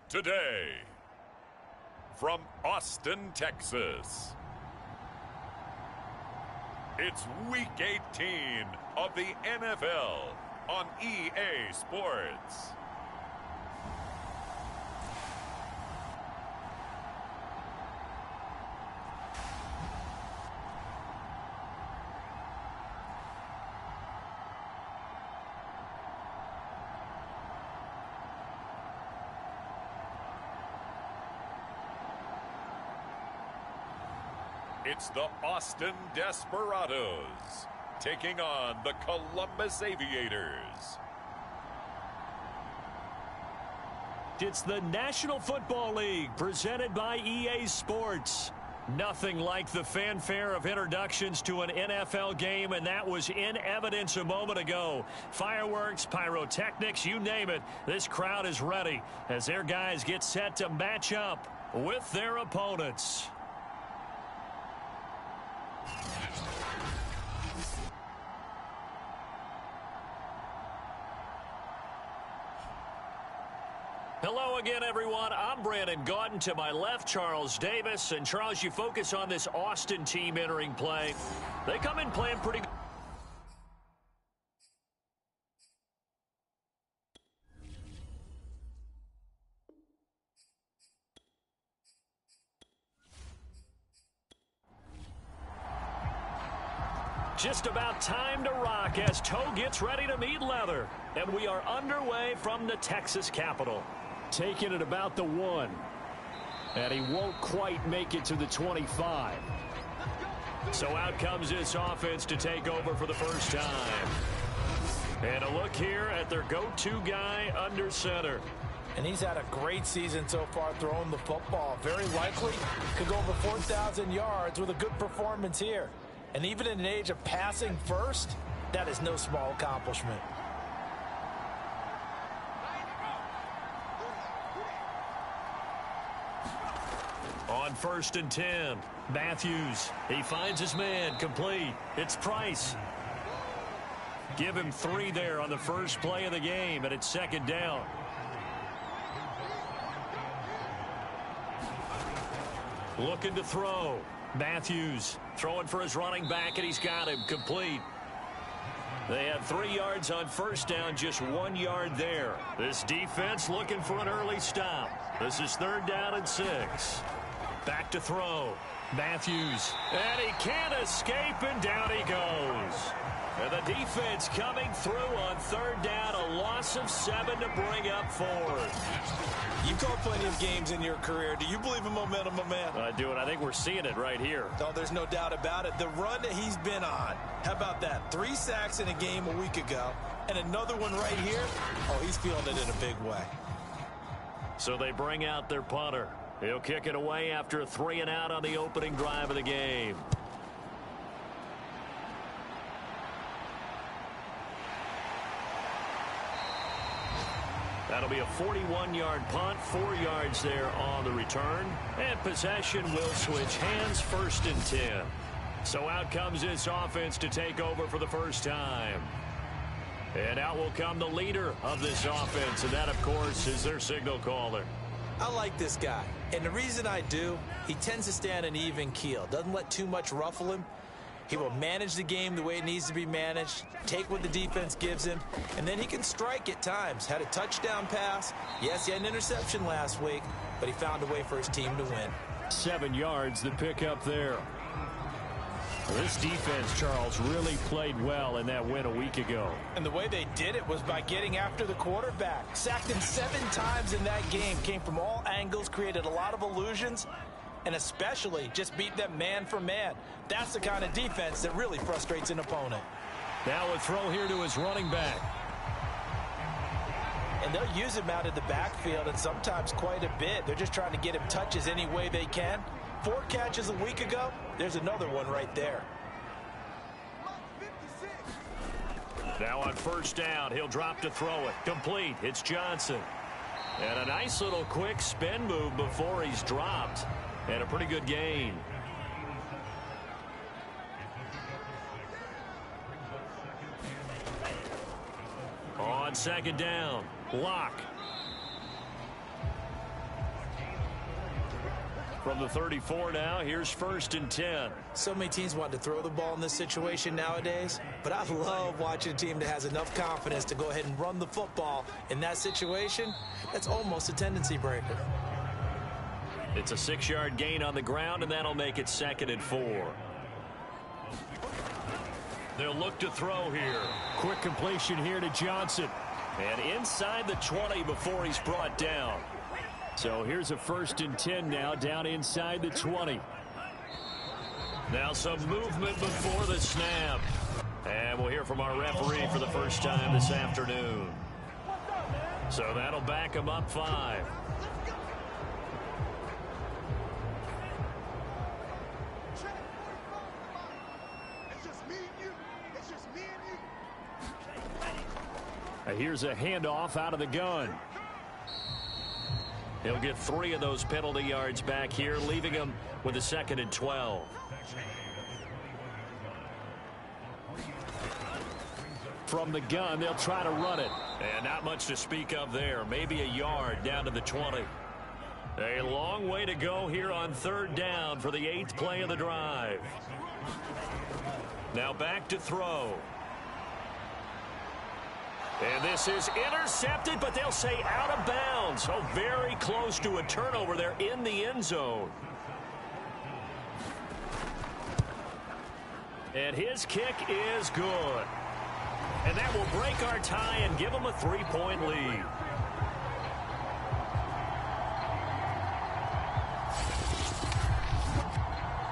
Today, from Austin, Texas, it's Week 18 of the NFL on EA Sports. It's the Austin Desperados taking on the Columbus Aviators. It's the National Football League presented by EA Sports. Nothing like the fanfare of introductions to an NFL game, and that was in evidence a moment ago. Fireworks, pyrotechnics, you name it. This crowd is ready as their guys get set to match up with their opponents. Hello again, everyone. I'm Brandon Gaudin. To my left, Charles Davis. And Charles, you focus on this Austin team entering play. They come in playing pretty good. Just about time to rock as Toe gets ready to meet leather. And we are underway from the Texas Capitol. Taking it about the 1. And he won't quite make it to the 25. So out comes this offense to take over for the first time. And a look here at their go-to guy under center. And he's had a great season so far throwing the football. Very likely could go over 4,000 yards with a good performance here. And even in an age of passing first, that is no small accomplishment. On 1st and 10, Matthews, he finds his man, complete. It's Price. Give him 3 there on the first play of the game, and it's 2nd down. Looking to throw. Matthews throwing for his running back, and he's got him, complete. They had 3 yards on 1st down, just 1 yard there. This defense looking for an early stop. This is 3rd down and 6. Back to throw. Matthews. And he can't escape, and down he goes. And the defense coming through on 3rd down. A loss of 7 to bring up 4th. You've called plenty of games in your career. Do you believe in momentum, my man? I do, and I think we're seeing it right here. Oh, there's no doubt about it. The run that he's been on. How about that? 3 sacks in a game a week ago, and another one right here. Oh, he's feeling it in a big way. So they bring out their punter. He'll kick it away after a 3 and out on the opening drive of the game. That'll be a 41-yard punt, 4 yards there on the return. And possession will switch hands, 1st and 10. So out comes this offense to take over for the first time. And out will come the leader of this offense, and that, of course, is their signal caller. I like this guy, and the reason I do, he tends to stay on an even keel. Doesn't let too much ruffle him. He will manage the game the way it needs to be managed, take what the defense gives him, and then he can strike at times. Had a touchdown pass. Yes, he had an interception last week, but he found a way for his team to win. 7 yards the pickup there. This defense, Charles, really played well in that win a week ago. And the way they did it was by getting after the quarterback. Sacked him 7 times in that game. Came from all angles, created a lot of illusions, and especially just beat them man for man. That's the kind of defense that really frustrates an opponent. Now a throw here to his running back. And they'll use him out of the backfield, and sometimes quite a bit. They're just trying to get him touches any way they can. 4 catches a week ago. There's another one right there. Now on 1st down, he'll drop to throw it. Complete. It's Johnson. And a nice little quick spin move before he's dropped. And a pretty good gain. On 2nd down, Locke. From the 34 now, here's 1st and 10. So many teams want to throw the ball in this situation nowadays, but I love watching a team that has enough confidence to go ahead and run the football. In that situation, that's almost a tendency breaker. It's a 6-yard gain on the ground, and that'll make it 2nd and 4. They'll look to throw here. Quick completion here to Johnson. And inside the 20 before he's brought down. So here's a 1st and 10 now, down inside the 20. Now some movement before the snap. And we'll hear from our referee for the first time this afternoon. So that'll back him up 5. Here's a handoff out of the gun. He'll get 3 of those penalty yards back here, leaving him with a 2nd and 12. From the gun, they'll try to run it. And not much to speak of there. Maybe a yard down to the 20. A long way to go here on 3rd down for the 8th play of the drive. Now back to throw. And this is intercepted, but they'll say out of bounds. So very close to a turnover there in the end zone. And his kick is good. And that will break our tie and give them a 3-point lead.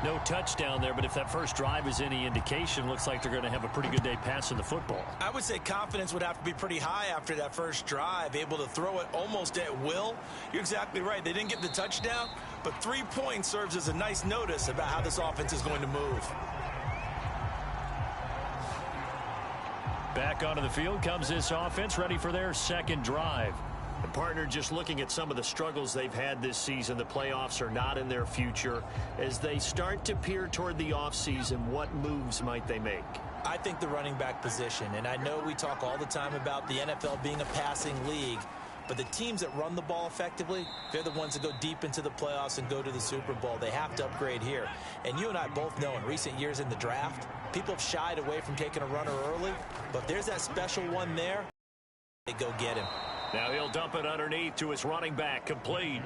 No touchdown there, but if that first drive is any indication, looks like they're going to have a pretty good day passing the football. I would say confidence would have to be pretty high after that first drive, able to throw it almost at will. You're exactly right. They didn't get the touchdown, but 3 points serves as a nice notice about how this offense is going to move. Back onto the field comes this offense, ready for their 2nd drive. And partner, just looking at some of the struggles they've had this season, the playoffs are not in their future. As they start to peer toward the offseason, what moves might they make? I think the running back position, and I know we talk all the time about the NFL being a passing league, but the teams that run the ball effectively, they're the ones that go deep into the playoffs and go to the Super Bowl. They have to upgrade here. And you and I both know in recent years in the draft, people have shied away from taking a runner early, but if there's that special one there, they go get him. Now he'll dump it underneath to his running back, complete.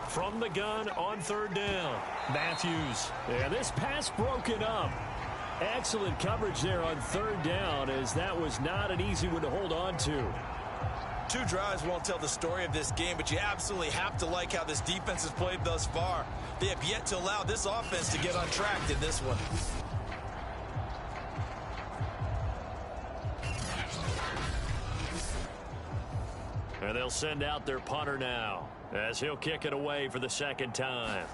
From the gun on 3rd down, Matthews. And this pass broken up. Excellent coverage there on 3rd down, as that was not an easy one to hold on to. 2 drives won't tell the story of this game, but you absolutely have to like how this defense has played thus far. They have yet to allow this offense to get untracked in this one. And they'll send out their punter now, as he'll kick it away for the 2nd time.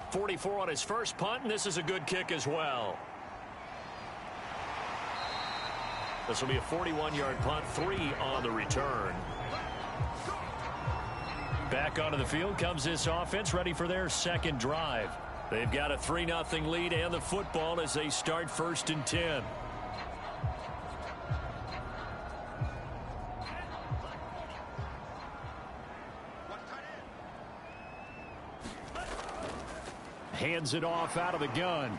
44 on his first punt, and this is a good kick as well. This will be a 41-yard punt, 3 on the return. Back onto the field comes this offense, ready for their 2nd drive. They've got a 3-0 lead and the football as they start 1st and 10. Hands it off out of the gun.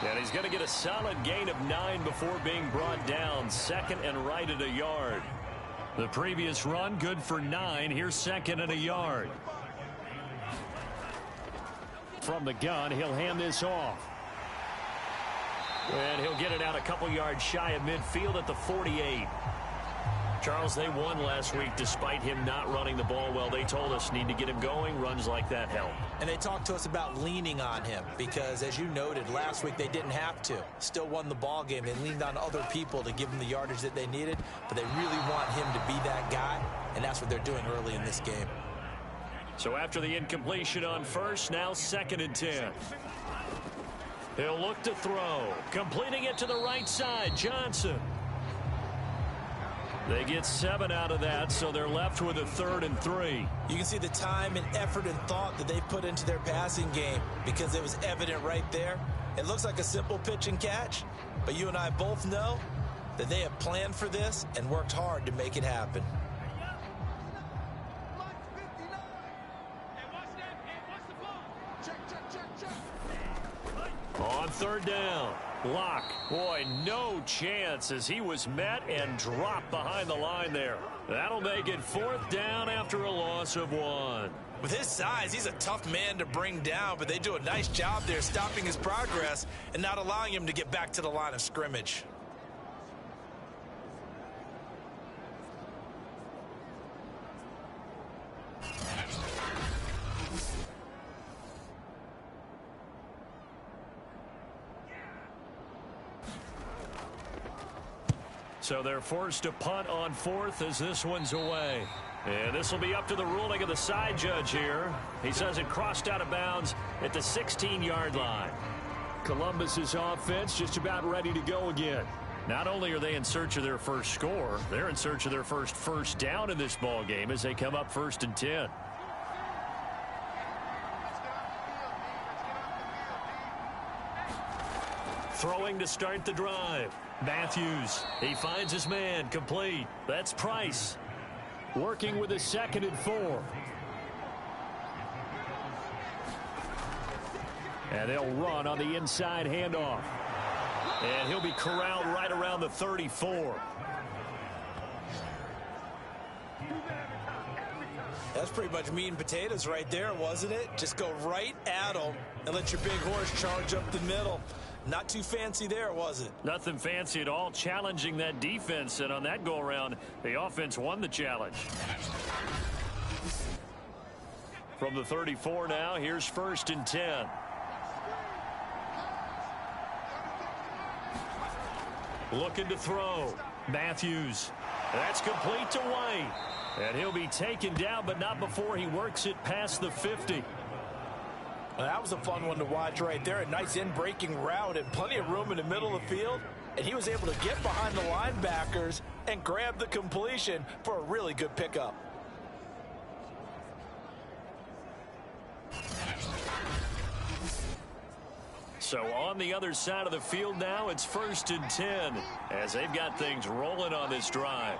And he's going to get a solid gain of 9 before being brought down. 2nd and right at a yard. The previous run good for 9. Here's 2nd and a yard. From the gun, he'll hand this off. And he'll get it out a couple yards shy of midfield at the 48. Charles, they won last week despite him not running the ball well. They told us need to get him going. Runs like that help. And they talked to us about leaning on him because, as you noted, last week they didn't have to. Still won the ball game. They leaned on other people to give them the yardage that they needed, but they really want him to be that guy, and that's what they're doing early in this game. So after the incompletion on first, now 2nd and 10. He'll look to throw. Completing it to the right side, Johnson. They get 7 out of that, so they're left with a 3rd and 3. You can see the time and effort and thought that they put into their passing game because it was evident right there. It looks like a simple pitch and catch, but you and I both know that they have planned for this and worked hard to make it happen. On third down, Locke. Boy, no chance as he was met and dropped behind the line there. That'll make it fourth down after a loss of 1. With his size, he's a tough man to bring down, but they do a nice job there stopping his progress and not allowing him to get back to the line of scrimmage. So they're forced to punt on fourth as this one's away. And this will be up to the ruling of the side judge here. He says it crossed out of bounds at the 16-yard line. Columbus's offense just about ready to go again. Not only are they in search of their first score, they're in search of their first down in this ball game as they come up 1st and 10. Throwing to start the drive. Matthews, he finds his man, complete. That's Price. Working with his 2nd and 4. And they'll run on the inside handoff. And he'll be corralled right around the 34. That's pretty much meat and potatoes right there, wasn't it? Just go right at them and let your big horse charge up the middle. Not too fancy there, was it? Nothing fancy at all, challenging that defense, and on that go-around, the offense won the challenge. From the 34 now, here's 1st and 10. Looking to throw. Matthews. That's complete to White. And he'll be taken down, but not before he works it past the 50. Well, that was a fun one to watch right there. A nice in-breaking route and plenty of room in the middle of the field. And he was able to get behind the linebackers and grab the completion for a really good pickup. So on the other side of the field now, it's 1st and 10 as they've got things rolling on this drive.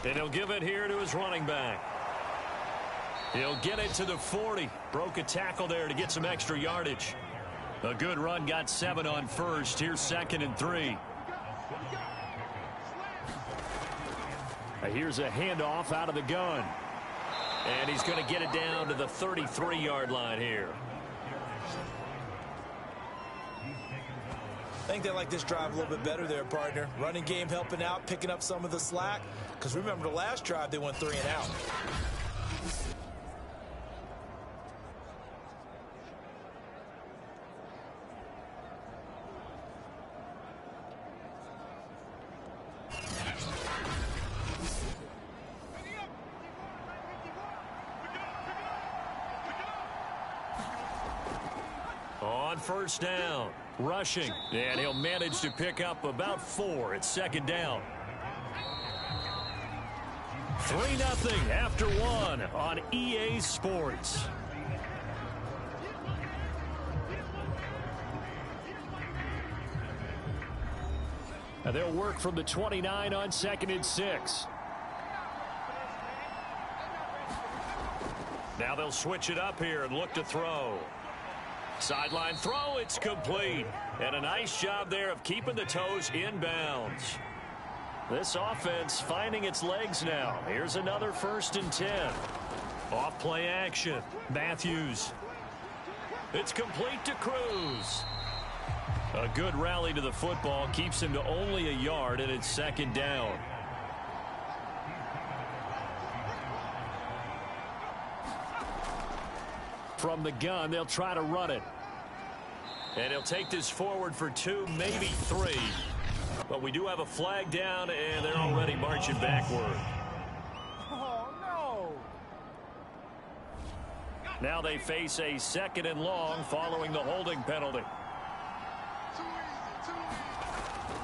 And he'll give it here to his running back. He'll get it to the 40. Broke a tackle there to get some extra yardage. A good run, got 7 on first. Here's 2nd and 3. Here's a handoff out of the gun. And he's going to get it down to the 33-yard line here. I think they like this drive a little bit better there, partner. Running game helping out, picking up some of the slack. Because remember the last drive, they went 3 and out. On 1st down, rushing, and he'll manage to pick up about 4 at 2nd down. 3-0 after 1 on EA Sports. And they'll work from the 29 on 2nd and 6. Now they'll switch it up here and look to throw. Sideline throw, it's complete. And a nice job there of keeping the toes in bounds. This offense finding its legs now. Here's another 1st and 10. Off play action. Matthews. It's complete to Cruz. A good rally to the football keeps him to only a yard, and it's 2nd down. From the gun, they'll try to run it. And he'll take this forward for 2, maybe 3. But we do have a flag down, and they're already marching backward. Oh, no. Now they face a 2nd and long following the holding penalty.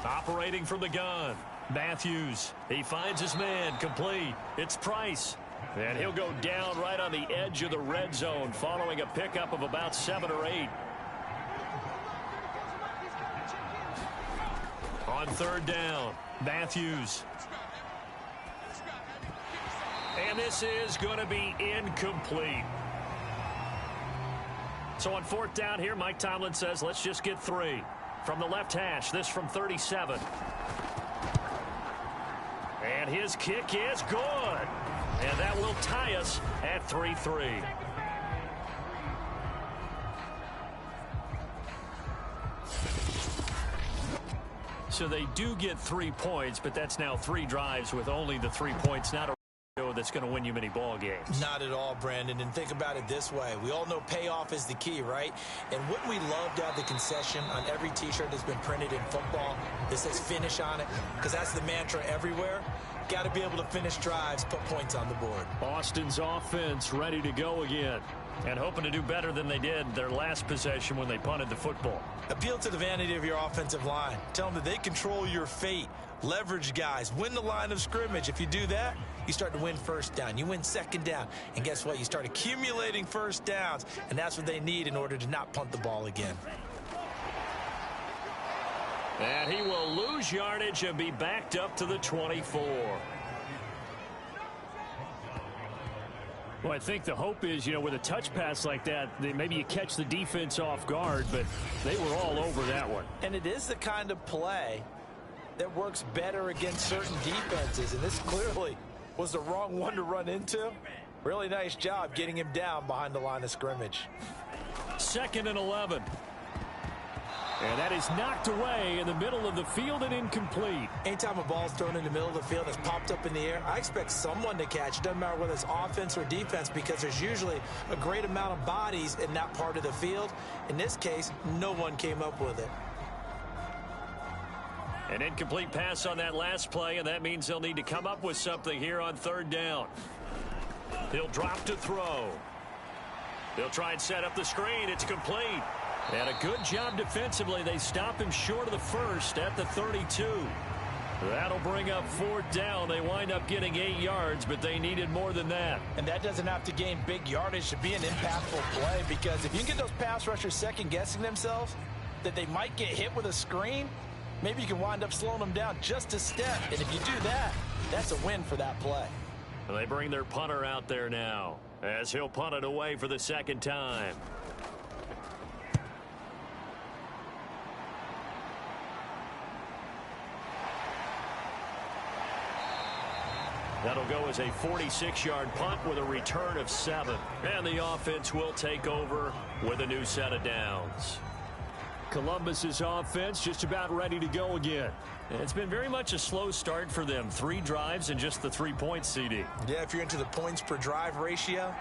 Operating from the gun. Matthews. He finds his man, complete. It's Price. And he'll go down right on the edge of the red zone following a pickup of about 7 or 8. On third down, Matthews. And this is going to be incomplete. So on fourth down here, Mike Tomlin says, let's just get 3. From the left hash, this from 37. And his kick is good. And that will tie us at 3-3. So they do get 3 points, but that's now 3 drives with only the 3 points. Not a that's going to win you many ball games. Not at all, Brandon. And think about it this way. We all know payoff is the key, right? And wouldn't we love to have the concession on every T-shirt that's been printed in football that says finish on it? Because that's the mantra everywhere. Got to be able to finish drives, put points on the board. Austin's offense ready to go again. And hoping to do better than they did their last possession when they punted the football. Appeal to the vanity of your offensive line. Tell them that they control your fate. Leverage guys. Win the line of scrimmage. If you do that, you start to win first down. You win second down. And guess what? You start accumulating first downs. And that's what they need in order to not punt the ball again. And he will lose yardage and be backed up to the 24. Well, I think the hope is, with a touch pass like that, maybe you catch the defense off guard, but they were all over that one. And it is the kind of play that works better against certain defenses, and this clearly was the wrong one to run into. Really nice job getting him down behind the line of scrimmage. 2nd and 11. And that is knocked away in the middle of the field and incomplete. Anytime a ball's thrown in the middle of the field that's popped up in the air, I expect someone to catch it. Doesn't matter whether it's offense or defense, because there's usually a great amount of bodies in that part of the field. In this case, no one came up with it. An incomplete pass on that last play, and that means they'll need to come up with something here on third down. He'll drop to throw. They'll try and set up the screen. It's complete. And a good job defensively. They stop him short of the first at the 32. That'll bring up fourth down. They wind up getting 8 yards, but they needed more than that. And that doesn't have to gain big yardage to be an impactful play, because if you can get those pass rushers second-guessing themselves that they might get hit with a screen, maybe you can wind up slowing them down just a step. And if you do that, that's a win for that play. And they bring their punter out there now as he'll punt it away for the second time. That'll go as a 46-yard punt with a return of 7. And the offense will take over with a new set of downs. Columbus's offense just about ready to go again. It's been very much a slow start for them. 3 drives and just the 3 points, CD. Yeah, if you're into the points per drive ratio,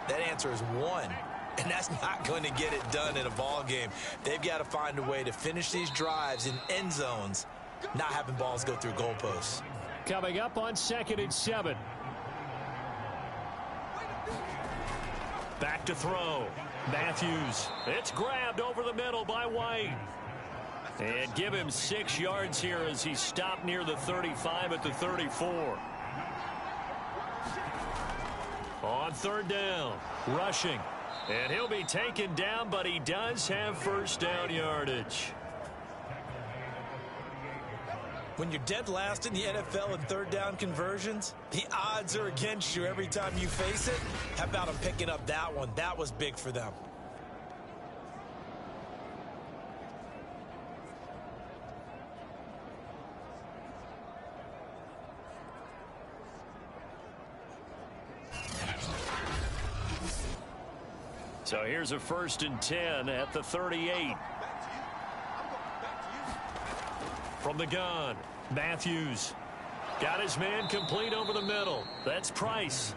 that answer is 1. And that's not going to get it done in a ball game. They've got to find a way to finish these drives in end zones, not having balls go through goalposts. Coming up on 2nd and 7. Back to throw. Matthews. It's grabbed over the middle by White. And give him 6 yards here as he stopped near the 35 at the 34. On third down. Rushing. And he'll be taken down, but he does have first down yardage. When you're dead last in the NFL in third down conversions, the odds are against you every time you face it. How about him picking up that one? That was big for them. So here's a 1st and 10 at the 38. From the gun, Matthews got his man complete over the middle. That's Price.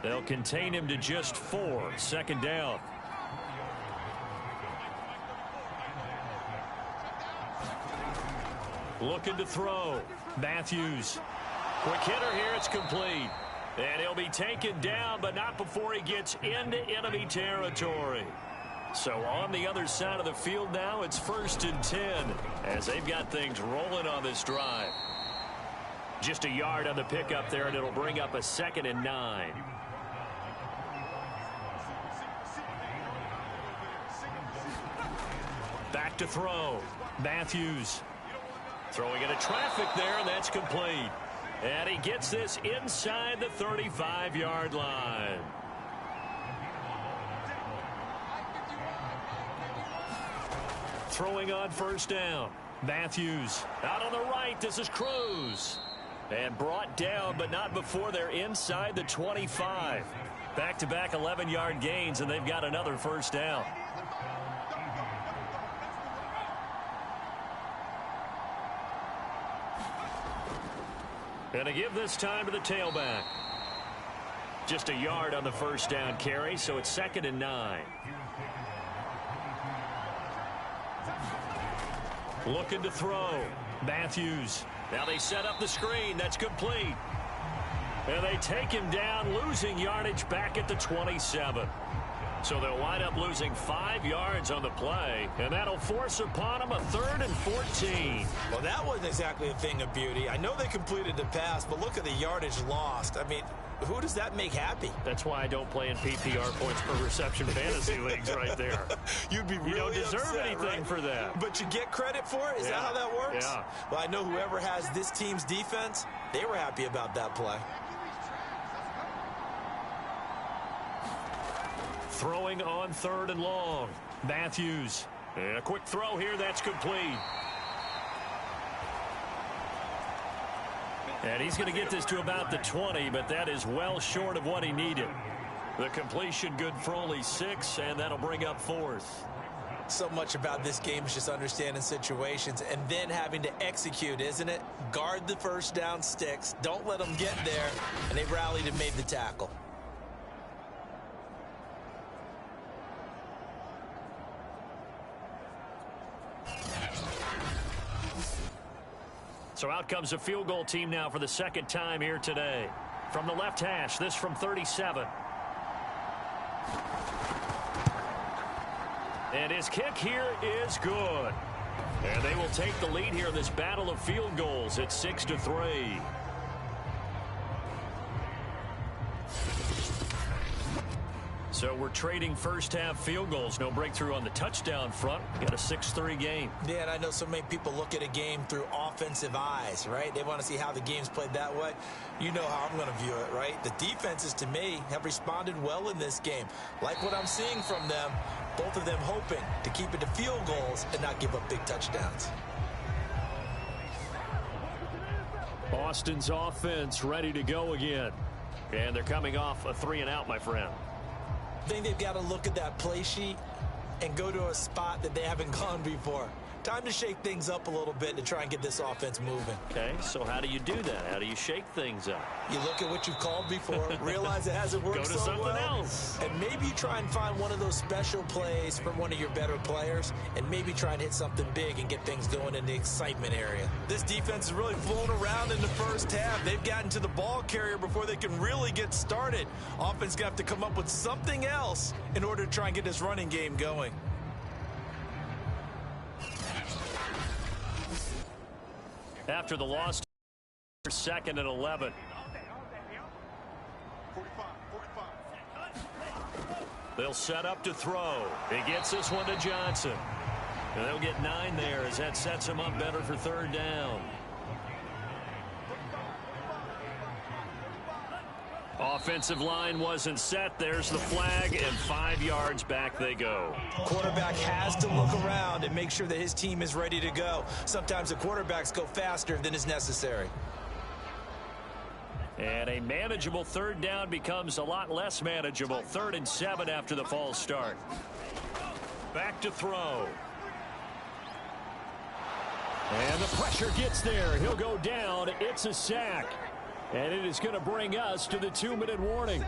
They'll contain him to just 4. 2nd down. Looking to throw. Matthews. Quick hitter here. It's complete. And he'll be taken down, but not before he gets into enemy territory. So on the other side of the field now, it's 1st and 10 as they've got things rolling on this drive. Just a yard on the pickup there, and it'll bring up a 2nd and 9. Back to throw. Matthews throwing into traffic there, and that's complete. And he gets this inside the 35-yard line. Throwing on 1st down. Matthews out on the right. This is Cruz. And brought down, but not before they're inside the 25. Back-to-back 11-yard gains, and they've got another 1st down. And to give this time to the tailback. Just a yard on the 1st down carry, so it's 2nd and 9. Looking to throw. Matthews. Now they set up the screen. That's complete. And they take him down, losing yardage back at the 27. So they'll wind up losing 5 yards on the play, and that'll force upon them a 3rd and 14. Well, that wasn't exactly a thing of beauty. I know they completed the pass, but look at the yardage lost. I mean, who does that make happy? That's why I don't play in PPR points per reception fantasy leagues right there. You'd be really You don't deserve upset, anything right? for that. But you get credit for it? Is that how that works? Yeah. Well, I know whoever has this team's defense, they were happy about that play. Throwing on 3rd and long. Matthews. And a quick throw here. That's complete. And he's going to get this to about the 20, but that is well short of what he needed. The completion good for only 6, and that'll bring up 4th. So much about this game is just understanding situations and then having to execute, isn't it? Guard the 1st down sticks. Don't let them get there. And they rallied and made the tackle. So out comes a field goal team now for the 2nd time here today. From the left hash, this from 37. And his kick here is good. And they will take the lead here in this battle of field goals at 6-3. So we're trading 1st half field goals. No breakthrough on the touchdown front. Got a 6-3 game. Yeah, and I know so many people look at a game through offensive eyes, right? They want to see how the game's played that way. You know how I'm going to view it, right? The defenses, to me, have responded well in this game. Like what I'm seeing from them, both of them hoping to keep it to field goals and not give up big touchdowns. Austin's offense ready to go again. And they're coming off a 3-and-out, my friend. I think they've got to look at that play sheet and go to a spot that they haven't gone before. Time to shake things up a little bit to try and get this offense moving. Okay, so how do you do that? How do you shake things up? You look at what you've called before, realize it hasn't worked Go to so something well, else. and maybe you try and find one of those special plays from one of your better players, and maybe try and hit something big and get things going in the excitement area. This defense is really flown around in the 1st half. They've gotten to the ball carrier before they can really get started. Offense going to have to come up with something else in order to try and get this running game going. After the loss, 2nd and 11. They'll set up to throw. He gets this one to Johnson. And they'll get 9 there as that sets him up better for 3rd down. Offensive line wasn't set. There's the flag, and 5 yards back they go. Quarterback has to look around and make sure that his team is ready to go. Sometimes the quarterbacks go faster than is necessary. And a manageable 3rd down becomes a lot less manageable. 3rd and 7 after the false start. Back to throw. And the pressure gets there. He'll go down. It's a sack. And it is going to bring us to the 2-minute warning.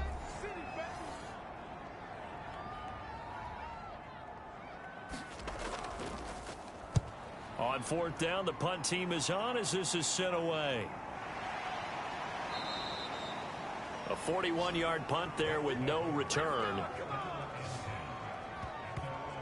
On 4th down, the punt team is on as this is sent away. A 41-yard punt there with no return.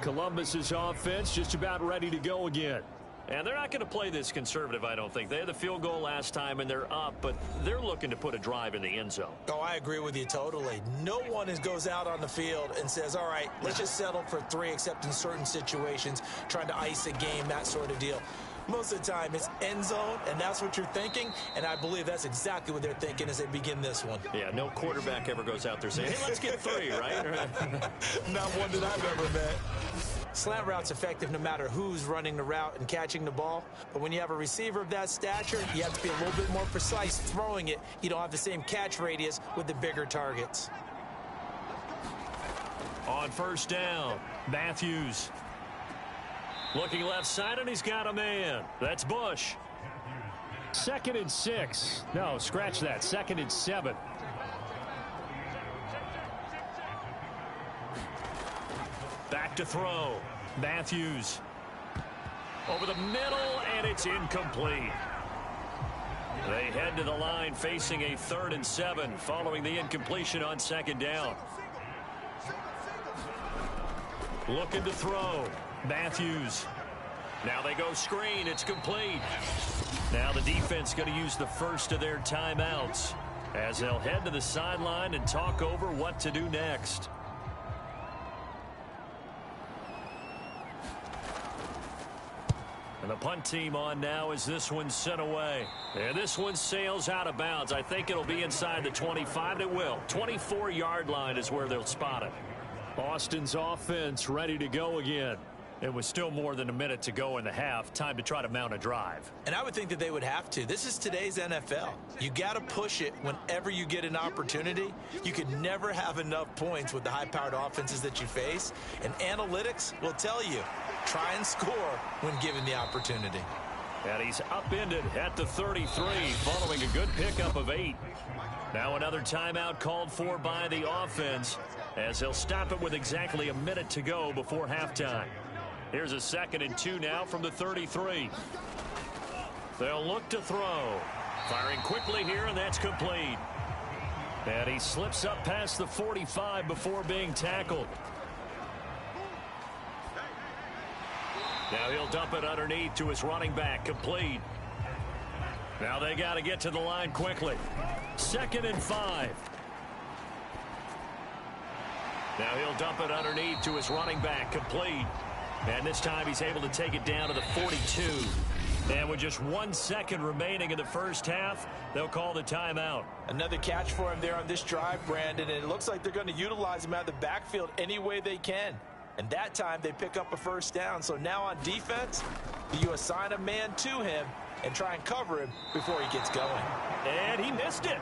Columbus's offense just about ready to go again. And they're not going to play this conservative, I don't think. They had the field goal last time, and they're up, but they're looking to put a drive in the end zone. Oh, I agree with you totally. No one goes out on the field and says, all right, let's just settle for 3, except in certain situations, trying to ice a game, that sort of deal. Most of the time, it's end zone, and that's what you're thinking, and I believe that's exactly what they're thinking as they begin this one. Yeah, no quarterback ever goes out there saying, hey, let's get 3, right? Not one that I've ever met. Slant route's effective no matter who's running the route and catching the ball. But when you have a receiver of that stature, you have to be a little bit more precise throwing it. You don't have the same catch radius with the bigger targets. On first down, Matthews. Looking left side, and he's got a man. That's Bush. 2nd and 6. No, scratch that. 2nd and 7. Back to throw. Matthews. Over the middle, and it's incomplete. They head to the line facing a 3rd and 7 following the incompletion on 2nd down. Looking to throw. Matthews. Now they go screen. It's complete. Now the defense going to use the first of their timeouts as they'll head to the sideline and talk over what to do next. And the punt team on now as this one's sent away. And this one sails out of bounds. I think it'll be inside the 25. It will. 24-yard line is where they'll spot it. Austin's offense ready to go again. It was still more than a minute to go in the half. Time to try to mount a drive. And I would think that they would have to. This is today's NFL. You got to push it whenever you get an opportunity. You could never have enough points with the high-powered offenses that you face. And analytics will tell you, try and score when given the opportunity. And he's upended at the 33 following a good pickup of 8. Now another timeout called for by the offense as they'll stop it with exactly a minute to go before halftime. Here's a 2nd and 2 now from the 33. They'll look to throw. Firing quickly here, and that's complete. And he slips up past the 45 before being tackled. Now he'll dump it underneath to his running back, complete. Now they got to get to the line quickly. 2nd and 5. Now he'll dump it underneath to his running back, complete. And this time he's able to take it down to the 42. And with just 1 second remaining in the first half, they'll call the timeout. Another catch for him there on this drive, Brandon, and it looks like they're going to utilize him out of the backfield any way they can. And that time they pick up a first down. So now on defense, you assign a man to him and try and cover him before he gets going. And he missed it.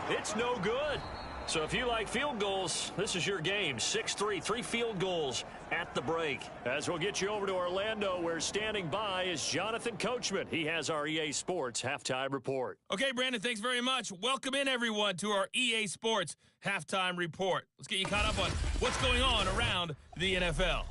It's no good. So if you like field goals, this is your game. 6-3, 3 field goals at the break. As we'll get you over to Orlando, where standing by is Jonathan Coachman. He has our EA Sports Halftime Report. Okay, Brandon, thanks very much. Welcome in, everyone, to our EA Sports Halftime Report. Let's get you caught up on what's going on around the NFL.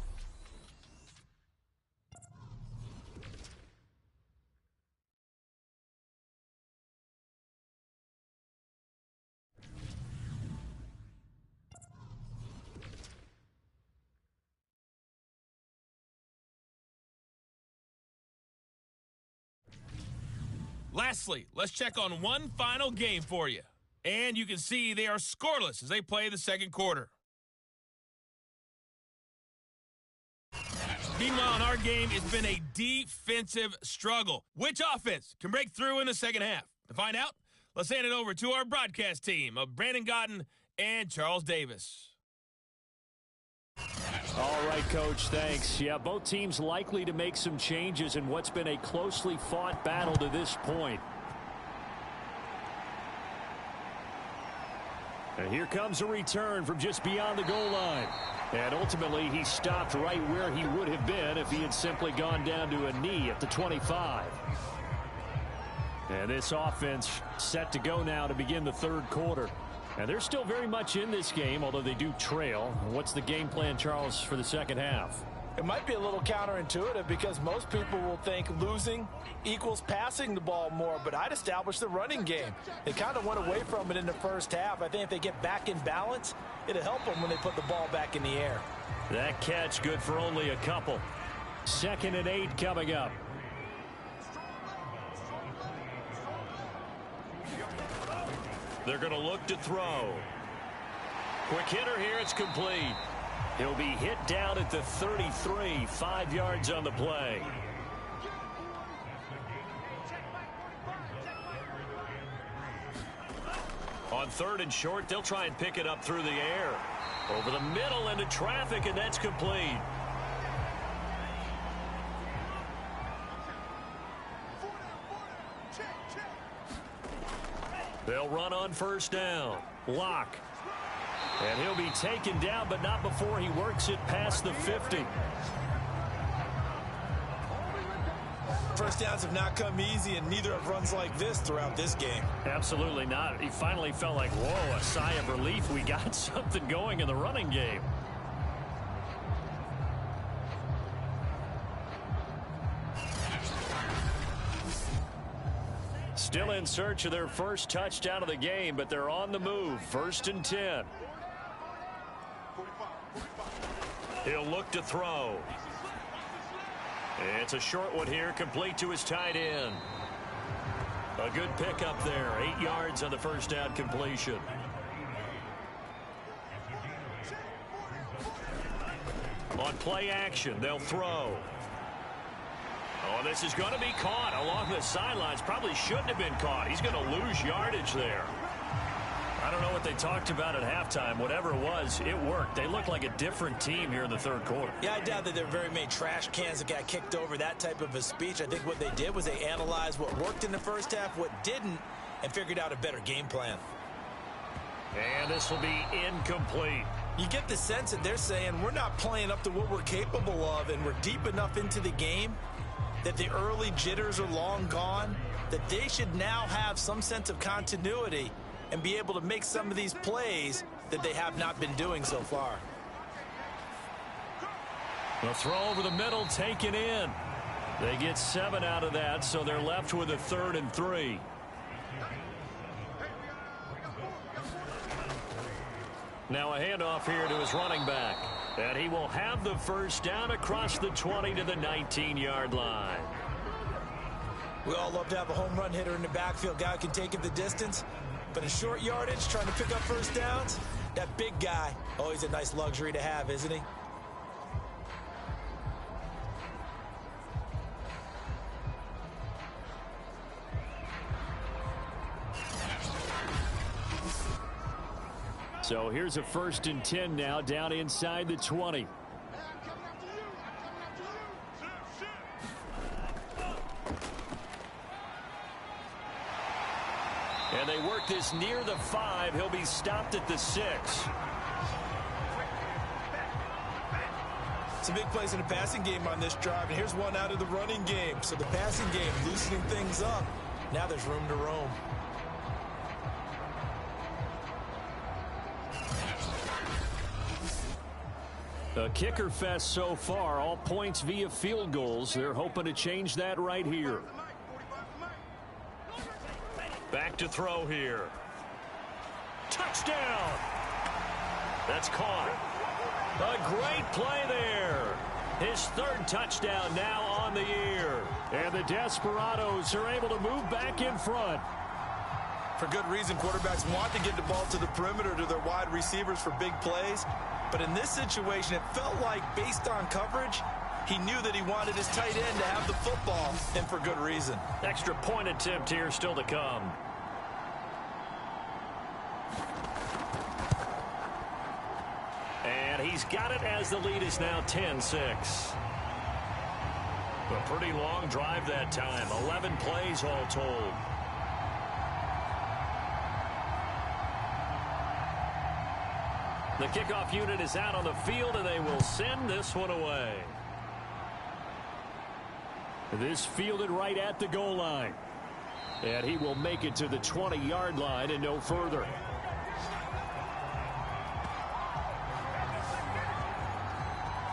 Lastly, let's check on one final game for you. And you can see they are scoreless as they play the second quarter. Meanwhile, in our game, it's been a defensive struggle. Which offense can break through in the second half? To find out, let's hand it over to our broadcast team of Brandon Gotten and Charles Davis. All right, Coach, thanks. Yeah, both teams likely to make some changes in what's been a closely fought battle to this point. And here comes a return from just beyond the goal line. And ultimately, he stopped right where he would have been if he had simply gone down to a knee at the 25. And this offense set to go now to begin the third quarter. And they're still very much in this game, although they do trail. What's the game plan, Charles, for the second half? It might be a little counterintuitive because most people will think losing equals passing the ball more, but I'd establish the running game. They kind of went away from it in the first half. I think if they get back in balance, it'll help them when they put the ball back in the air. That catch good for only a couple. 2nd and 8 coming up. They're going to look to throw. Quick hitter here. It's complete. He'll be hit down at the 33, 5 yards on the play. On 3rd and short, they'll try and pick it up through the air. Over the middle into traffic, and that's complete. They'll run on 1st down. Lock. And he'll be taken down, but not before he works it past the 50. First downs have not come easy, and neither have runs like this throughout this game. Absolutely not. He finally felt like, whoa, a sigh of relief. We got something going in the running game. Still in search of their first touchdown of the game, but they're on the move. 1st and 10. He'll look to throw. It's a short one here, complete to his tight end. A good pickup there, 8 yards on the first down completion. On play action, they'll throw. Oh, this is going to be caught along the sidelines. Probably shouldn't have been caught. He's going to lose yardage there. I don't know what they talked about at halftime. Whatever it was, it worked. They looked like a different team here in the 3rd quarter. Yeah, I doubt that there were very many trash cans that got kicked over, that type of a speech. I think what they did was they analyzed what worked in the first half, what didn't, and figured out a better game plan. And this will be incomplete. You get the sense that they're saying we're not playing up to what we're capable of, and we're deep enough into the game that the early jitters are long gone, that they should now have some sense of continuity and be able to make some of these plays that they have not been doing so far. The throw over the middle taken in. They get 7 out of that, so they're left with a 3rd and 3. Now a handoff here to his running back. And he will have the first down across the 20 to the 19-yard line. We all love to have a home run hitter in the backfield, guy who can take it the distance. But in short yardage, trying to pick up first downs, that big guy, oh, he's a nice luxury to have, isn't he? So here's a 1st and 10 now, down inside the 20. And they work this near the 5. He'll be stopped at the 6. It's a big place in the passing game on this drive, and here's one out of the running game. So the passing game loosening things up. Now there's room to roam. A kicker fest so far, all points via field goals. They're hoping to change that right here. Back to throw here. Touchdown! That's caught. A great play there. His 3rd touchdown now on the year. And the Desperados are able to move back in front. For good reason, quarterbacks want to get the ball to the perimeter to their wide receivers for big plays. But in this situation, it felt like, based on coverage, he knew that he wanted his tight end to have the football, and for good reason. Extra point attempt here still to come. And he's got it as the lead is now 10-6. A pretty long drive that time. 11 plays all told. The kickoff unit is out on the field, and they will send this one away. This fielded right at the goal line. And he will make it to the 20-yard line and no further.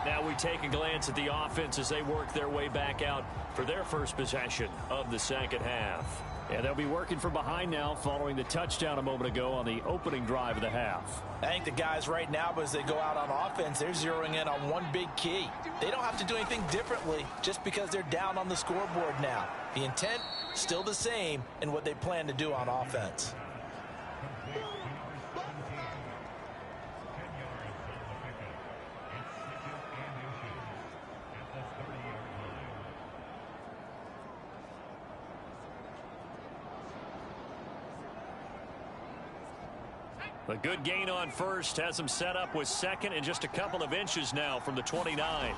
Now we take a glance at the offense as they work their way back out for their first possession of the second half. And they'll be working from behind now following the touchdown a moment ago on the opening drive of the half. I think the guys right now, as they go out on offense, they're zeroing in on one big key. They don't have to do anything differently just because they're down on the scoreboard now. The intent, still the same in what they plan to do on offense. A good gain on first has him set up with second and just a couple of inches now from the 29.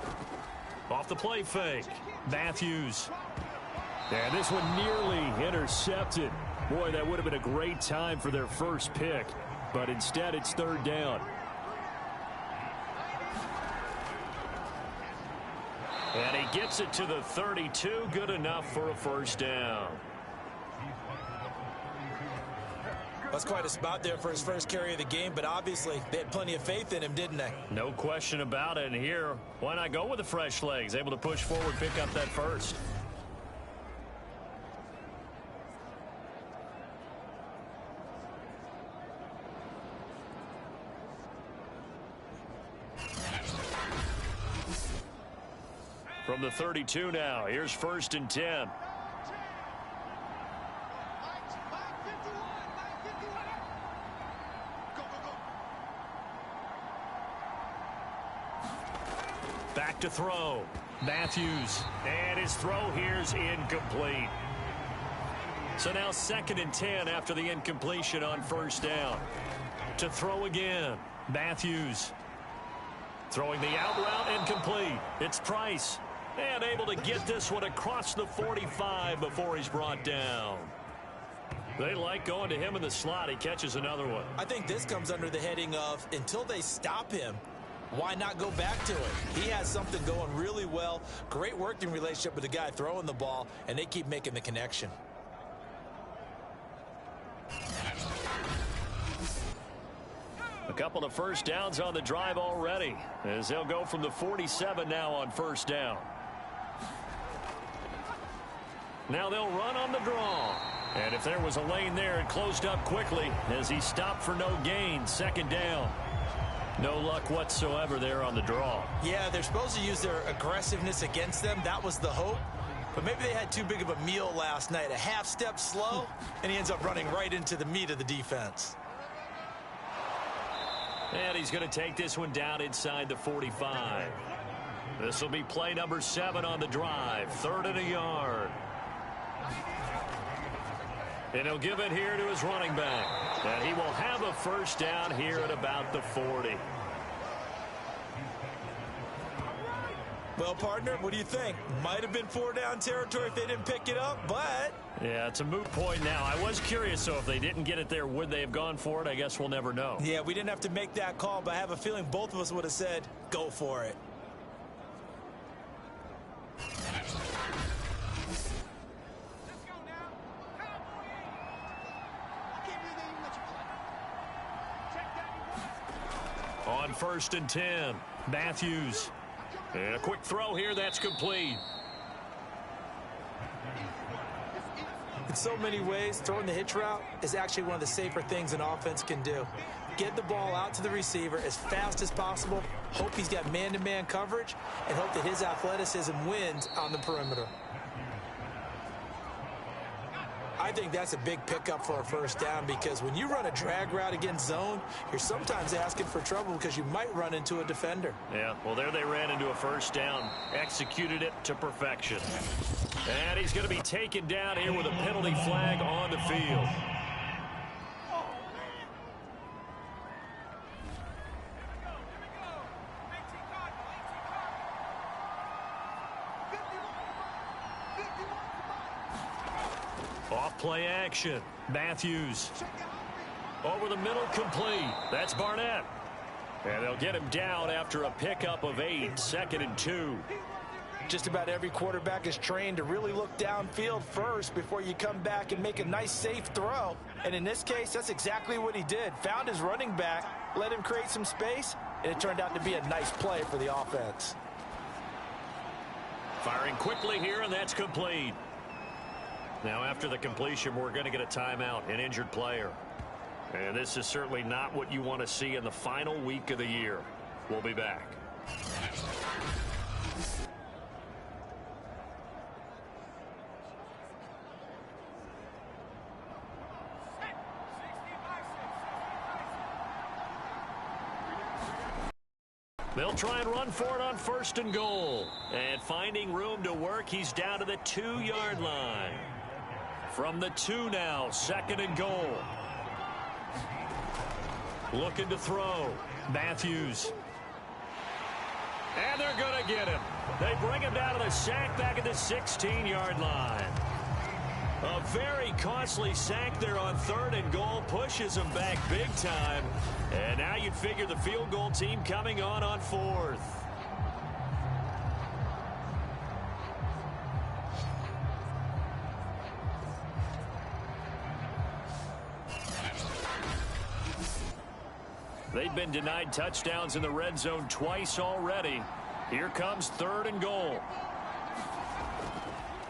Off the play fake, Matthews. And this one nearly intercepted. Boy, that would have been a great time for their first pick, but instead it's third down. And he gets it to the 32, good enough for a first down. That's quite a spot there for his first carry of the game, but obviously they had plenty of faith in him, didn't they? No question about it. And here, why not go with the fresh legs? Able to push forward, pick up that first. From the 32 now, here's 1st and 10. Back to throw. Matthews. And his throw here's incomplete. So now 2nd and 10 after the incompletion on 1st down. To throw again. Matthews. Throwing the out route incomplete. It's Price. And able to get this one across the 45 before he's brought down. They like going to him in the slot. He catches another one. I think this comes under the heading of until they stop him, why not go back to it? He has something going really well. Great working relationship with the guy throwing the ball, and they keep making the connection. A couple of first downs on the drive already, as they'll go from the 47 now on 1st down. Now they'll run on the draw. And if there was a lane there, it closed up quickly as he stopped for no gain. 2nd down. No luck whatsoever there on the draw. Yeah, they're supposed to use their aggressiveness against them. That was the hope. But maybe they had too big of a meal last night. A half step slow, and he ends up running right into the meat of the defense. And he's going to take this one down inside the 45. This will be play number 7 on the drive. 3rd and a yard. And he'll give it here to his running back. And he will have a first down here at about the 40. Well, partner, what do you think? Might have been 4-down territory if they didn't pick it up, but... Yeah, it's a moot point now. I was curious, so if they didn't get it there, would they have gone for it? I guess we'll never know. Yeah, we didn't have to make that call, but I have a feeling both of us would have said, go for it. On 1st and 10, Matthews. And a quick throw here, that's complete. In so many ways, throwing the hitch route is actually one of the safer things an offense can do. Get the ball out to the receiver as fast as possible, hope he's got man-to-man coverage, and hope that his athleticism wins on the perimeter. I think that's a big pickup for a first down because when you run a drag route against zone, you're sometimes asking for trouble because you might run into a defender. Yeah, well, there they ran into a first down, executed it to perfection. And he's going to be taken down here with a penalty flag on the field. Off play action. Matthews. Over the middle, complete. That's Barnett. And they'll get him down after a pickup of 8. 2nd and 2. Just about every quarterback is trained to really look downfield first before you come back and make a nice, safe throw. And in this case, that's exactly what he did. Found his running back, let him create some space, and it turned out to be a nice play for the offense. Firing quickly here, and that's complete. Now, after the completion, we're going to get a timeout, an injured player. And this is certainly not what you want to see in the final week of the year. We'll be back. They'll try and run for it on 1st and goal. And finding room to work, he's down to the 2-yard line. From the 2 now, 2nd and goal. Looking to throw. Matthews. And they're going to get him. They bring him down to the sack back at the 16-yard line. A very costly sack there on 3rd and goal. Pushes him back big time. And now you'd figure the field goal team coming on 4th. They've been denied touchdowns in the red zone twice already. Here comes 3rd and goal.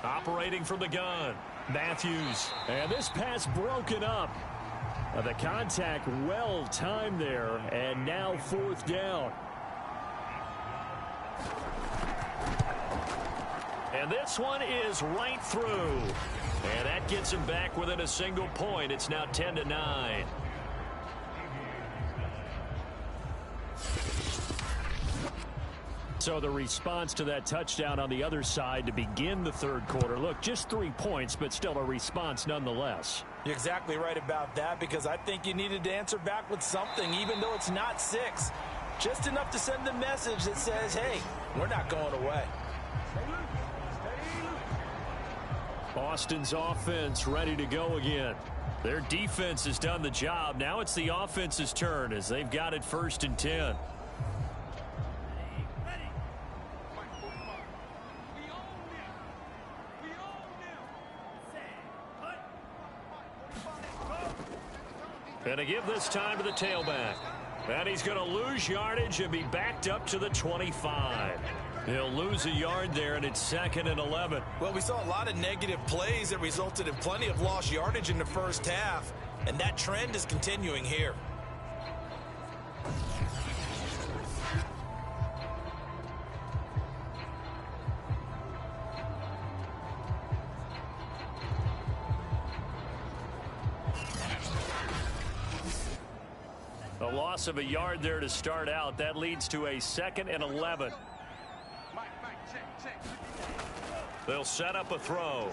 Operating from the gun. Matthews. And this pass broken up. The contact well timed there. And now 4th down. And this one is right through. And that gets him back within a single point. It's now 10-9. So the response to that touchdown on the other side to begin the 3rd quarter. Look, just 3 points, but still a response nonetheless. You're exactly right about that, because I think you needed to answer back with something, even though it's not 6. Just enough to send a message that says, hey, we're not going away. Austin's offense ready to go again. Their defense has done the job. Now it's the offense's turn as they've got it 1st and 10. And to give this time to the tailback. And he's going to lose yardage and be backed up to the 25. He'll lose a yard there, and it's 2nd and 11. Well, we saw a lot of negative plays that resulted in plenty of lost yardage in the first half, and that trend is continuing here. A loss of a yard there to start out. That leads to a 2nd and 11. They'll set up a throw.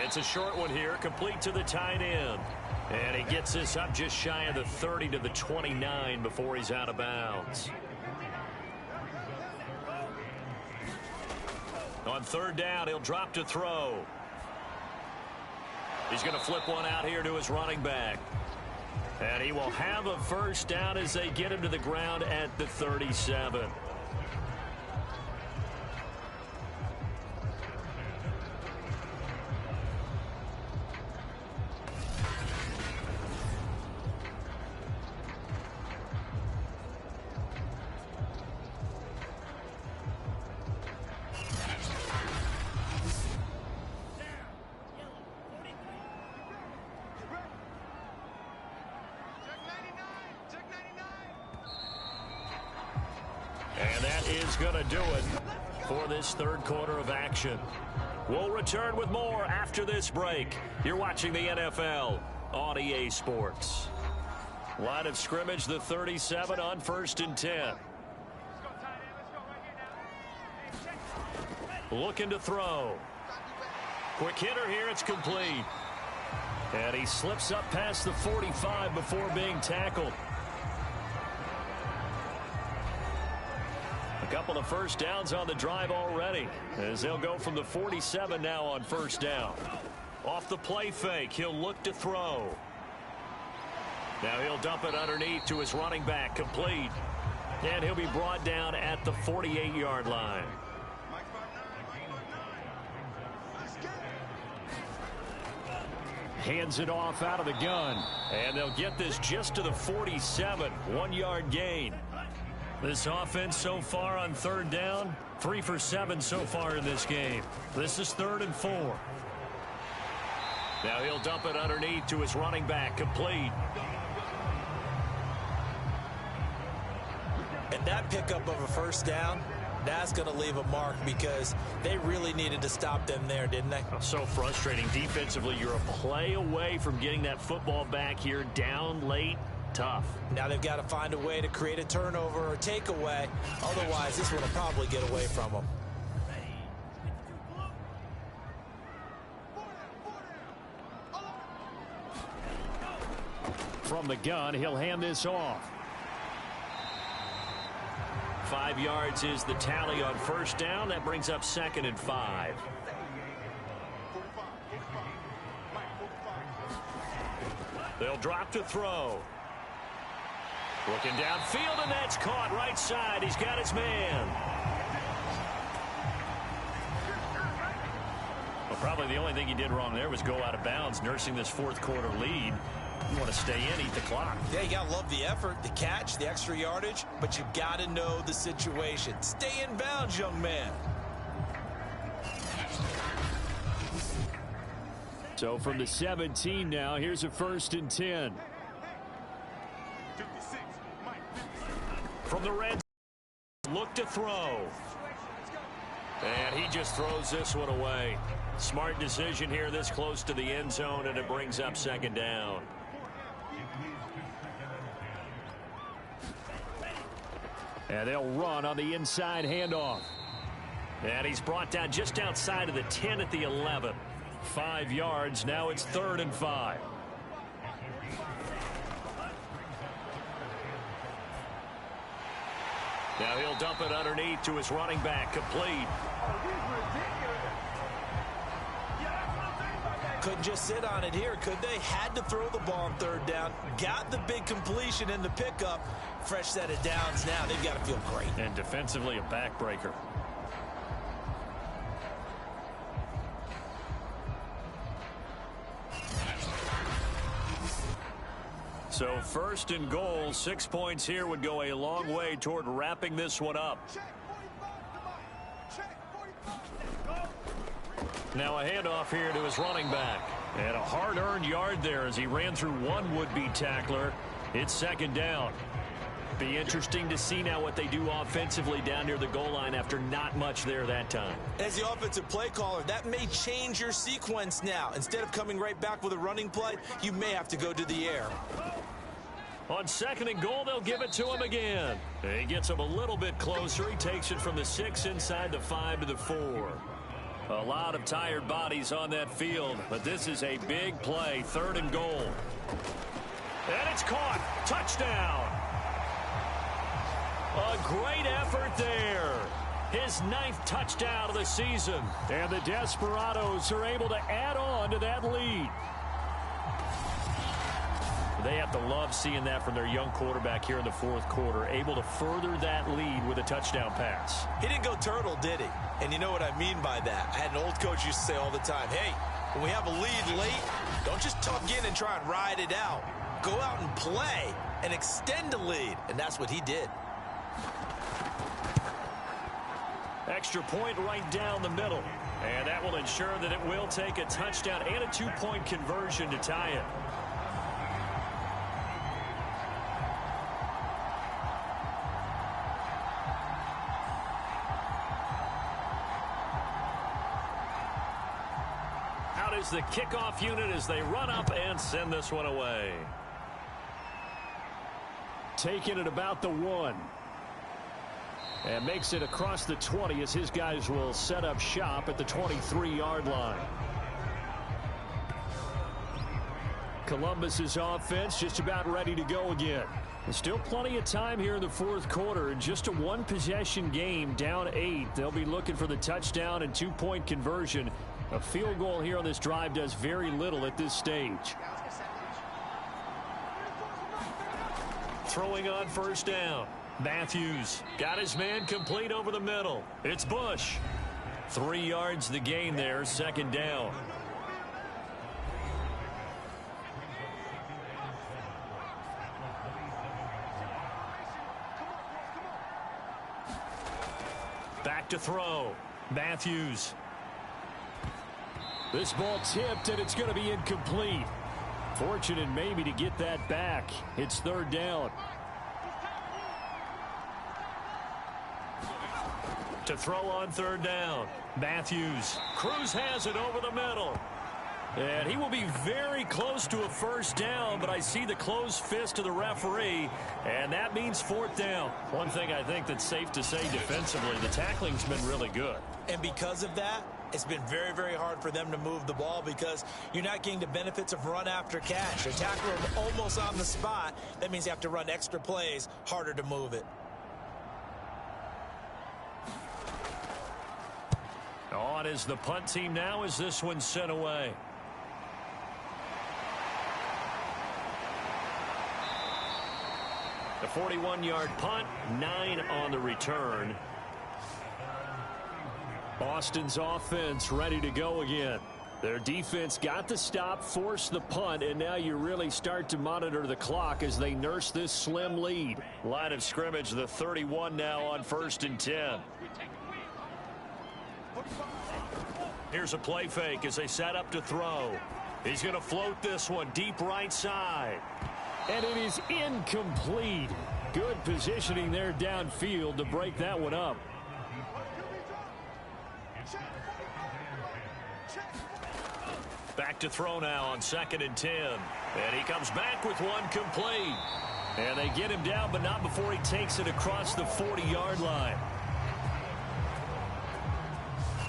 It's a short one here, complete to the tight end. And he gets this up just shy of the 30 to the 29 before he's out of bounds. On 3rd down, he'll drop to throw. He's going to flip one out here to his running back. And he will have a 1st down as they get him to the ground at the 37. And that is going to do it for this 3rd quarter of action. We'll return with more after this break. You're watching the NFL on EA Sports. Line of scrimmage, the 37 on 1st and 10. Looking to throw. Quick hitter here, it's complete. And he slips up past the 45 before being tackled. A couple of 1st downs on the drive already, as they'll go from the 47 now on 1st down. Off the play fake, he'll look to throw. Now he'll dump it underneath to his running back, complete. And he'll be brought down at the 48-yard line. Hands it off out of the gun. And they'll get this just to the 47, 1-yard gain. This offense so far on 3rd down, 3 for 7 so far in this game. This is 3rd and 4. Now he'll dump it underneath to his running back, complete. And that pickup of a 1st down, that's going to leave a mark, because they really needed to stop them there, didn't they? So frustrating. Defensively, you're a play away from getting that football back here, down late. Tough. Now they've got to find a way to create a turnover or takeaway. Otherwise, this one will probably get away from them. from the gun. He'll hand this off. 5 yards is the tally on first down. That brings up 2nd and 5. They'll drop to throw. Looking downfield, and that's caught right side. He's got his man. Well, probably the only thing he did wrong there was go out of bounds, nursing this fourth quarter lead. You want to stay in, eat the clock. Yeah, you got to love the effort, the catch, the extra yardage, but you got to know the situation. Stay in bounds, young man. So from the 17 now, here's a 1st and 10. From the red, look to throw. And he just throws this one away. Smart decision here this close to the end zone, and it brings up 2nd down. And they'll run on the inside handoff. And he's brought down just outside of the 10 at the 11. 5 yards. Now it's 3rd and 5. Now he'll dump it underneath to his running back. Complete. Couldn't just sit on it here, could they? Had to throw the ball on 3rd down. Got the big completion in the pickup. Fresh set of downs now. They've got to feel great. And defensively a backbreaker. So 1st and goal, 6 points here would go a long way toward wrapping this one up. Now a handoff here to his running back. And a hard-earned yard there as he ran through one would-be tackler. It's 2nd down. Be interesting to see now what they do offensively down near the goal line after not much there that time. As the offensive play caller, that may change your sequence now. Instead of coming right back with a running play, you may have to go to the air. On 2nd and goal, they'll give it to him again. He gets him a little bit closer. He takes it from the 6 inside the 5 to the 4. A lot of tired bodies on that field, but this is a big play. 3rd and goal. And it's caught. Touchdown. A great effort there. His 9th touchdown of the season. And the Desperados are able to add on to that lead. They have to love seeing that from their young quarterback here in the 4th quarter, able to further that lead with a touchdown pass. He didn't go turtle, did he? And you know what I mean by that. I had an old coach used to say all the time, hey, when we have a lead late, don't just tuck in and try and ride it out. Go out and play and extend the lead. And that's what he did. Extra point right down the middle. And that will ensure that it will take a touchdown and a 2-point conversion to tie it. Out is the kickoff unit as they run up and send this one away. Taking it about the 1. And makes it across the 20 as his guys will set up shop at the 23-yard line. Columbus's offense just about ready to go again. There's still plenty of time here in the 4th quarter. Just a 1-possession game, down 8. They'll be looking for the touchdown and 2-point conversion. A field goal here on this drive does very little at this stage. Throwing on 1st down. Matthews got his man complete over the middle. It's Bush. 3 yards the gain there, 2nd down. Back to throw. Matthews. This ball tipped, and it's going to be incomplete. Fortunate maybe to get that back. It's 3rd down. To throw on 3rd down. Matthews. Cruz has it over the middle. And he will be very close to a first down, but I see the closed fist of the referee, and that means fourth down. One thing I think that's safe to say defensively, the tackling's been really good. And because of that, it's been very, very hard for them to move the ball because you're not getting the benefits of run after catch. They tackle them almost on the spot. That means you have to run extra plays, harder to move it. On is the punt team now as this one's sent away. The 41-yard punt, 9 on the return. Boston's offense ready to go again. Their defense got the stop, forced the punt, and now you really start to monitor the clock as they nurse this slim lead. Line of scrimmage, the 31 now on 1st and 10. Here's a play fake as they set up to throw. He's going to float this one deep right side. And it is incomplete. Good positioning there downfield to break that one up. Back to throw now on 2nd and 10. And he comes back with one complete. And they get him down, but not before he takes it across the 40-yard line.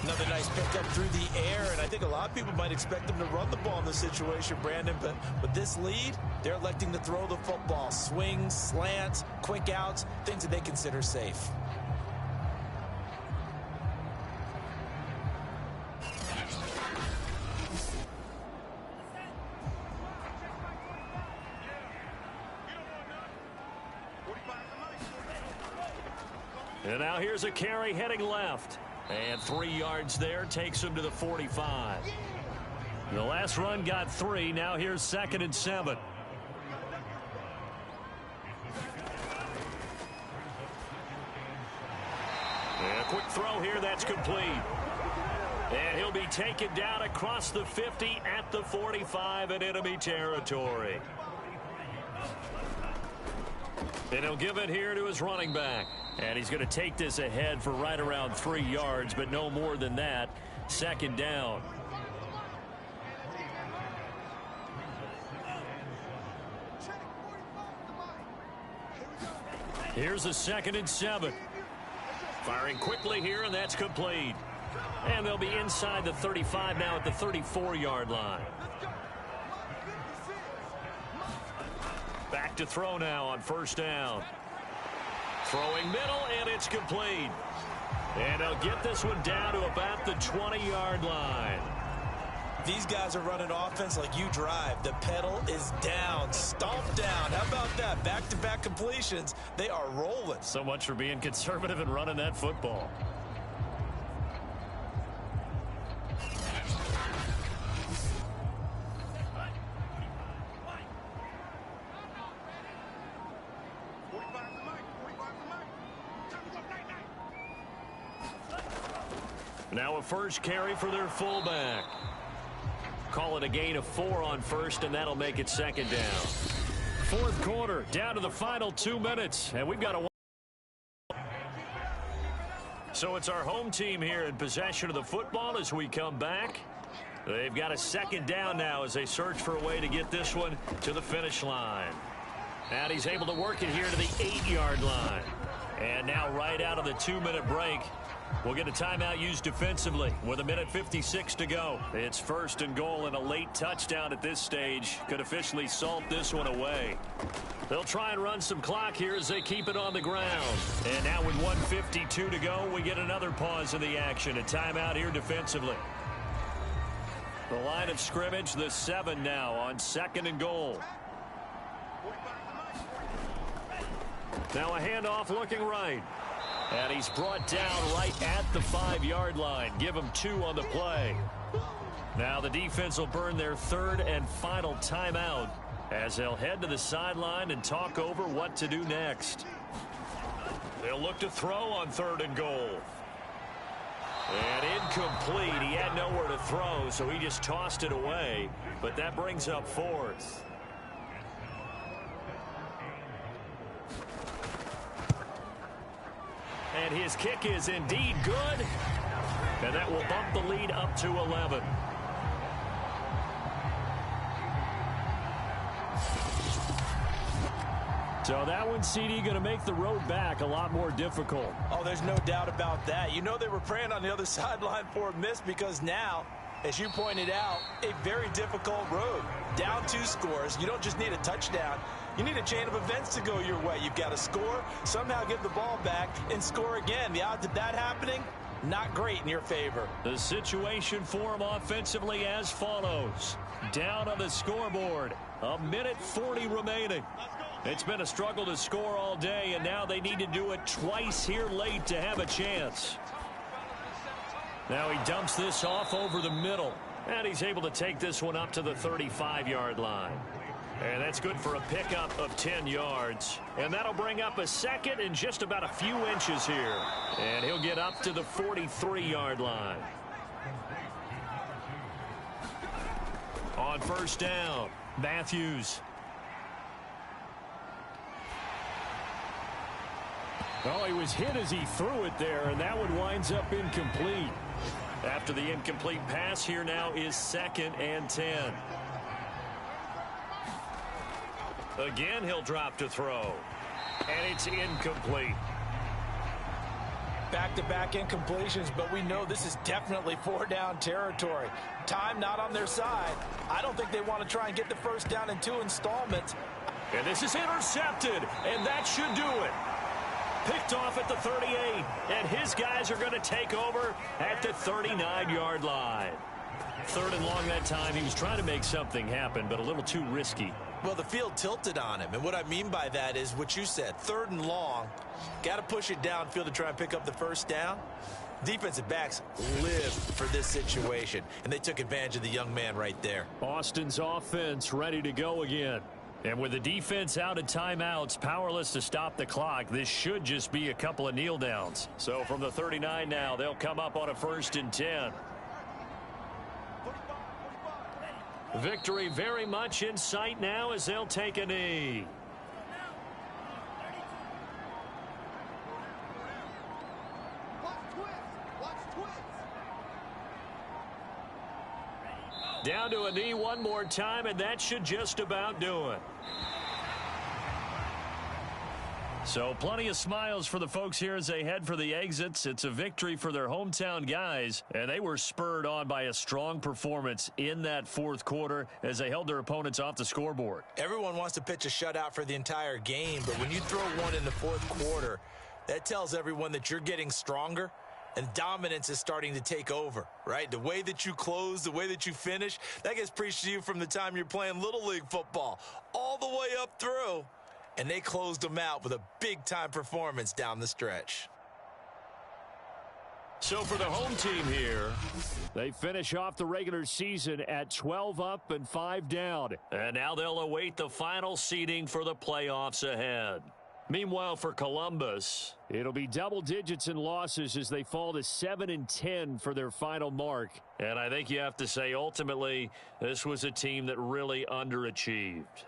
Another nice pickup through the air, and I think a lot of people might expect them to run the ball in this situation, Brandon, but with this lead, they're electing to throw the football. Swings, slants, quick outs, things that they consider safe. And now here's a carry heading left. And 3 yards there takes him to the 45. The last run got 3. Now here's 2nd and 7. And a quick throw here. That's complete. And he'll be taken down across the 50 at the 45 in enemy territory. And he'll give it here to his running back. And he's going to take this ahead for right around 3 yards, but no more than that. 2nd down. Here's a 2nd and 7. Firing quickly here, and that's complete. And they'll be inside the 35 now at the 34-yard line. Back to throw now on 1st down. Throwing middle, and it's complete. And they'll get this one down to about the 20-yard line. These guys are running offense like you drive. The pedal is down, stomped down. How about that? Back-to-back completions. They are rolling. So much for being conservative and running that football. Now a first carry for their fullback. Call it a gain of 4 on 1st, and that'll make it 2nd down. 4th quarter, down to the final 2 minutes, and we've got a... So it's our home team here in possession of the football as we come back. They've got a 2nd down now as they search for a way to get this one to the finish line. And he's able to work it here to the 8-yard line. And now right out of the 2-minute break, we'll get a timeout used defensively with 1:56 to go. It's 1st and goal, and a late touchdown at this stage could officially salt this one away. They'll try and run some clock here as they keep it on the ground. And now with 1:52 to go, we get another pause in the action. A timeout here defensively. The line of scrimmage, the 7 now on 2nd and goal. Now a handoff looking right. And he's brought down right at the 5-yard line. Give him 2 on the play. Now the defense will burn their 3rd and final timeout as they'll head to the sideline and talk over what to do next. They'll look to throw on 3rd and goal. And incomplete. He had nowhere to throw, so he just tossed it away. But that brings up 4th. And his kick is indeed good. And that will bump the lead up to 11. So that one, CD, going to make the road back a lot more difficult. Oh, there's no doubt about that. You know they were praying on the other sideline for a miss because now, as you pointed out, a very difficult road. Down 2 scores. You don't just need a touchdown. You need a chain of events to go your way. You've got to score, somehow get the ball back, and score again. The odds of that happening, not great in your favor. The situation for them offensively as follows. Down on the scoreboard, 1:40 remaining. It's been a struggle to score all day, and now they need to do it twice here late to have a chance. Now he dumps this off over the middle, and he's able to take this one up to the 35-yard line. And that's good for a pickup of 10 yards. And that'll bring up a second and just about a few inches here. And he'll get up to the 43-yard line. On first down, Matthews. Oh, he was hit as he threw it there, and that one winds up incomplete. After the incomplete pass, here now is 2nd and 10. Again, he'll drop to throw. And it's incomplete. Back-to-back incompletions, but we know this is definitely 4-down territory. Time not on their side. I don't think they want to try and get the first down in 2 installments. And this is intercepted, and that should do it. Picked off at the 38, and his guys are going to take over at the 39-yard line. 3rd and long that time. He was trying to make something happen, but a little too risky. Well, the field tilted on him, and what I mean by that is what you said, 3rd and long. Got to push it downfield to try and pick up the first down. Defensive backs live for this situation, and they took advantage of the young man right there. Austin's offense ready to go again. And with the defense out of timeouts, powerless to stop the clock, this should just be a couple of kneel downs. So from the 39 now, they'll come up on a 1st and 10. Victory very much in sight now as they'll take a knee. Down to a knee one more time, and that should just about do it. So plenty of smiles for the folks here as they head for the exits. It's a victory for their hometown guys, and they were spurred on by a strong performance in that 4th quarter as they held their opponents off the scoreboard. Everyone wants to pitch a shutout for the entire game, but when you throw one in the 4th quarter, that tells everyone that you're getting stronger and dominance is starting to take over, right? The way that you close, the way that you finish, that gets preached to you from the time you're playing Little League football all the way up through. And they closed them out with a big-time performance down the stretch. So for the home team here, they finish off the regular season at 12 up and 5 down. And now they'll await the final seeding for the playoffs ahead. Meanwhile, for Columbus, it'll be double digits in losses as they fall to 7 and 10 for their final mark. And I think you have to say, ultimately, this was a team that really underachieved.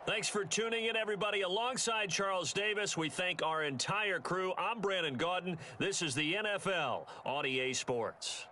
Thanks for tuning in, everybody. Alongside Charles Davis, we thank our entire crew. I'm Brandon Gaudin. This is the NFL on EA Sports.